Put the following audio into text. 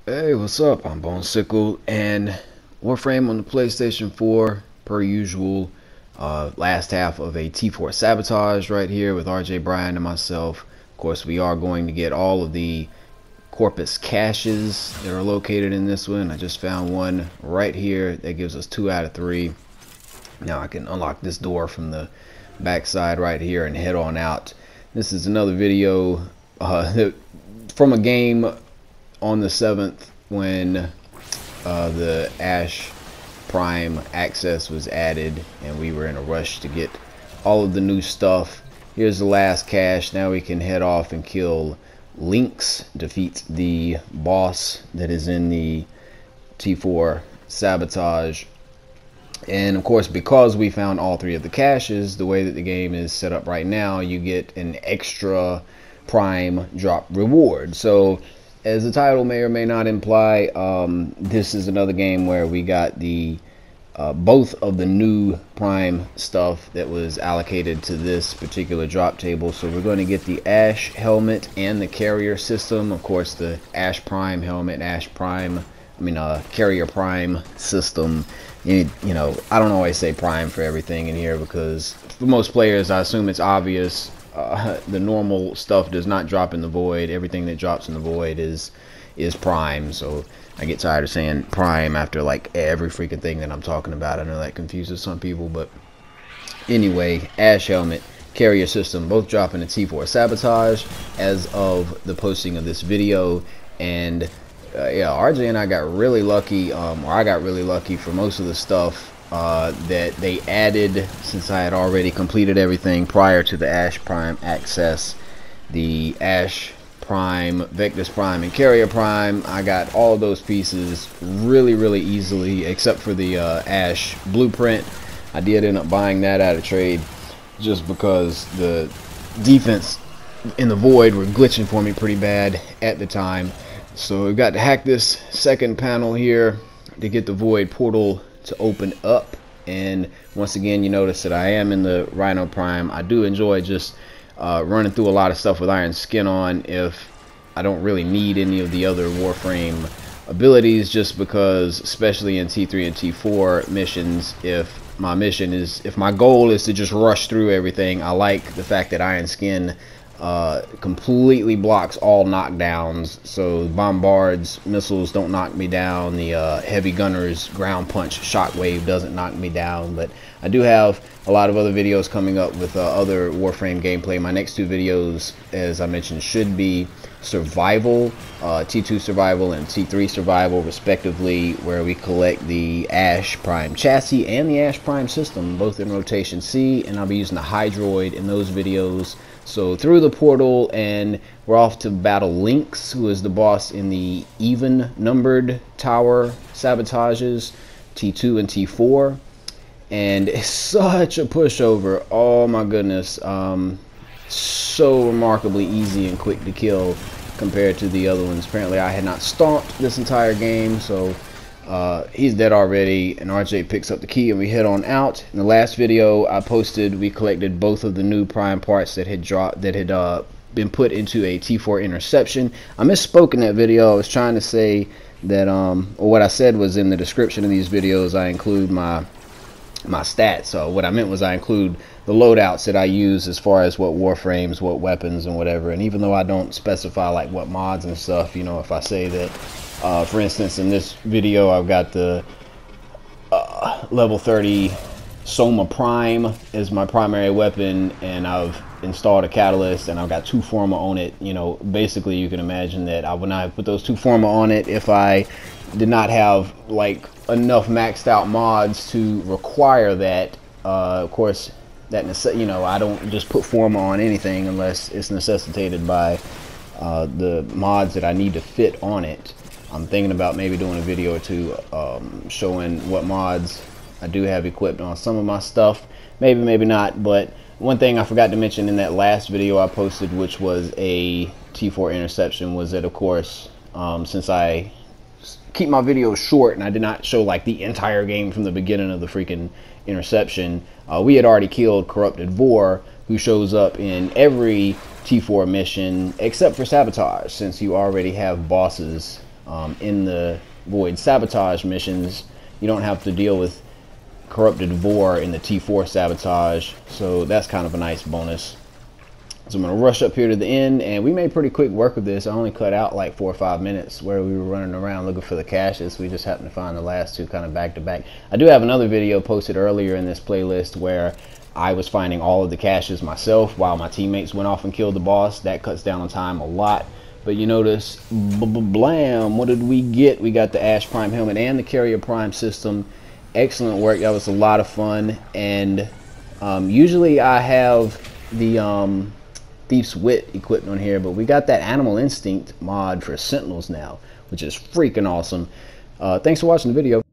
Hey, what's up? I'm BoneSickle and Warframe on the PlayStation 4, per usual. Last half of a T4 Sabotage right here with RJBrian and myself. Of course, we are going to get all of the Corpus caches that are located in this one. I just found one right here that gives us 2 out of 3. Now I can unlock this door from the backside right here and head on out. This is another video from a game on the 7th when the Ash Prime access was added and we were in a rush to get all of the new stuff. Here's the last cache. Now we can head off and kill Lynx, defeat the boss that is in the T4 Sabotage. And of course, because we found all 3 of the caches, the way that the game is set up right now, you get an extra Prime drop reward. So as the title may or may not imply, this is another game where we got the both of the new Prime stuff that was allocated to this particular drop table. So we're going to get the Ash helmet and the carrier system. Of course, the Ash Prime helmet, carrier Prime system. You know, I don't always say Prime for everything in here because for most players, I assume it's obvious. The normal stuff does not drop in the void. Everything that drops in the void is Prime. So I get tired of saying Prime after like every freaking thing that I'm talking about. I know that confuses some people, but anyway, Ash helmet, carrier system, both dropping the T4 Sabotage as of the posting of this video. And yeah, RJ and I got really lucky, or I got really lucky for most of the stuff that they added since I had already completed everything prior to the Ash Prime access. The Ash Prime, Vectus Prime, and Carrier Prime, I got all those pieces really easily, except for the Ash Blueprint. I did end up buying that out of trade just because the defense in the void were glitching for me pretty bad at the time. So we've got to hack this second panel here to get the void portal to open up. And once again, you notice that I am in the Rhino Prime. I do enjoy just running through a lot of stuff with iron skin on if I don't really need any of the other Warframe abilities, just because especially in T3 and T4 missions, if my goal is to just rush through everything, I like the fact that iron skin completely blocks all knockdowns. So bombards, missiles don't knock me down. The heavy gunners ground punch shockwave doesn't knock me down. But I do have a lot of other videos coming up with other Warframe gameplay. My next 2 videos, as I mentioned, should be survival, T2 survival and T3 survival respectively, where we collect the Ash Prime chassis and the Ash Prime system, both in rotation C, and I'll be using the Hydroid in those videos. So through the portal, and we're off to battle Lynx, who is the boss in the even numbered tower sabotages, T2 and T4. And it's such a pushover. Oh my goodness. So remarkably easy and quick to kill compared to the other ones. Apparently I had not stomped this entire game, so he's dead already, and RJ picks up the key and we head on out. In the last video I posted, we collected both of the new Prime parts that had been put into a T4 interception. I misspoke in that video. I was trying to say that or what I said was, in the description of these videos I include my stats. So what I meant was I include the loadouts that I use as far as what warframes, what weapons, and whatever. And even though I don't specify like what mods and stuff, you know, if I say that for instance, in this video I've got the level 30 Soma Prime as my primary weapon, and I've installed a catalyst, and I've got 2 Forma on it. You know, basically you can imagine that I would not have put those 2 Forma on it if I did not have like enough maxed out mods to require that. Of course, that you know, I don't just put Forma on anything unless it's necessitated by the mods that I need to fit on it. I'm thinking about maybe doing a video or 2 showing what mods I do have equipped on some of my stuff. Maybe not. But one thing I forgot to mention in that last video I posted, which was a T4 interception, was that of course, since I keep my videos short and I did not show like the entire game from the beginning of the freaking interception, we had already killed Corrupted Vor, who shows up in every T4 mission except for Sabotage, since you already have bosses in the Void Sabotage missions. You don't have to deal with corrupted Vor in the T4 Sabotage, so that's kind of a nice bonus. So I'm going to rush up here to the end, and we made pretty quick work of this. I only cut out like 4 or 5 minutes where we were running around looking for the caches. We just happened to find the last two kind of back to back. I do have another video posted earlier in this playlist where I was finding all of the caches myself while my teammates went off and killed the boss. That cuts down on time a lot. But you notice, blam, what did we get? We got the Ash Prime helmet and the Carrier Prime system. Excellent work. That was a lot of fun. And usually I have the Thief's Wit equipped on here, but we got that Animal Instinct mod for Sentinels now, which is freaking awesome. Thanks for watching the video.